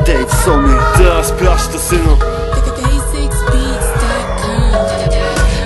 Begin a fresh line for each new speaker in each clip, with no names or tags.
Dave Sony.
Teraz sprawdź to, synu.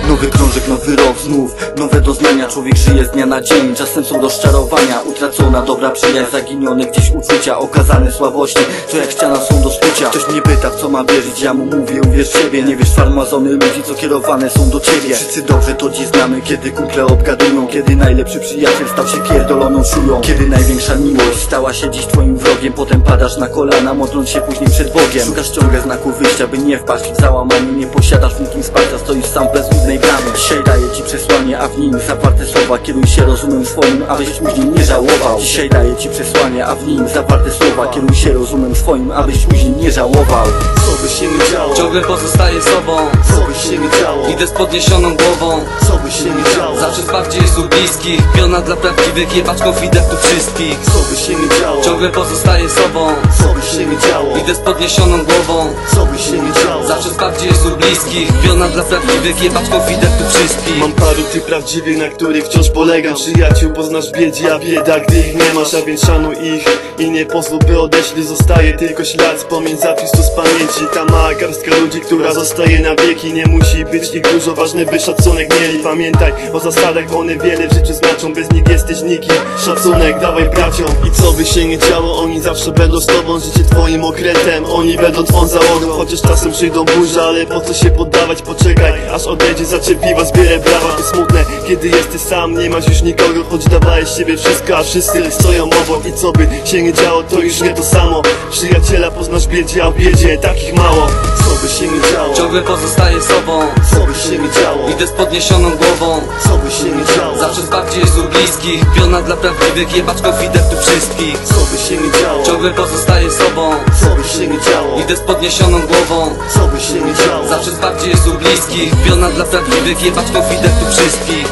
Nowy krążek, nowy rok znów, nowe doznania. Człowiek żyje z dnia na dzień, czasem są rozczarowania. Utracona dobra przyjaźń, zaginione gdzieś uczucia. Okazane słabości, co jak ściana są do stucia. Ktoś mnie pyta, w co ma wierzyć, ja mu mówię, uwierz w siebie. Nie wiesz, farmazony ludzi, co kierowane są do ciebie. Wszyscy dobrze to dziś znamy, kiedy kumple obgadują. Kiedy najlepszy przyjaciel stał się pierdoloną szują. Kiedy największa miłość stała się dziś twoim wrogiem. Potem padasz na kolana, modląc się później przed Bogiem. Szukasz ciągle znaku wyjścia, by nie wpaść w załamanie. Nie posiadasz w nikim wsparcia, stoisz sam bez ludnej bramy. Dzisiaj daję ci przesłanie, a w nim zawarte słowa. Kieruj się rozumem swoim, abyś później nie żałował. Dzisiaj daję ci przesłanie, a w nim zawarte słowa. Kieruj się rozumem swoim, abyś później nie żałował.
Co by się nie działo,
ciągle pozostaję sobą.
co by się nie działo,
Idę z podniesioną głową.
co by się nie działo,
Zawsze wsparcie jest u bliskich. Piona dla prawdziwych, jebać konfidentów wszystkich.
co by się nie działo,
Ciągle pozostaję sobą.
co by się nie działo,
Idę z podniesioną głową.
co by się nie działo.
Zawsze wsparcie jest u bliskich. Piona dla prawdziwych, jebać konfidentów wszystkich.
Mam paru tych prawdziwych, na których wciąż polegam. Przyjaciół poznasz w biedzie, a bieda, gdy ich nie masz. A więc szanuj ich i nie pozwól, by odeszli. Zostaje tylko ślad, wspomnień, zapis tu z pamięci. Ta mała garstka ludzi, która zostaje na wieki. Nie musi być ich dużo, ważne by szacunek mieli. Pamiętaj o zasadach, one wiele w życiu znaczą. Bez nich jesteś nikim, szacunek dawaj braciom. I co by się nie działo, oni zawsze będą z tobą. Życie twoim okrętem, oni będą twą załogą. Chociaż czasem przyjdą burze, ale po co się poddawać, poczekaj aż odejdzie zaczepiwa, zbieraj brawa. To smutne, kiedy jesteś sam, nie masz już nikogo. Choć dawałeś siebie wszystko, a wszyscy stoją obok. I co by się nie działo, to już nie to samo. Przyjaciela poznasz w biedzie, a w biedzie takich mało. Co by się nie działo,
Ciągle pozostaję sobą.
co by się nie działo,
Idę z podniesioną głową.
co by się nie działo,
Zawsze wsparcie jest u bliskich. Piona dla prawdziwych, jebać konfidentów wszystkich.
co by się nie działo,
Ciągle pozostaję sobą.
co by się nie działo,
Idę z podniesioną głową.
co by się nie działo.
Zawsze wsparcie jest u bliskich. Piona dla prawdziwych, jebać konfidentów wszystkich.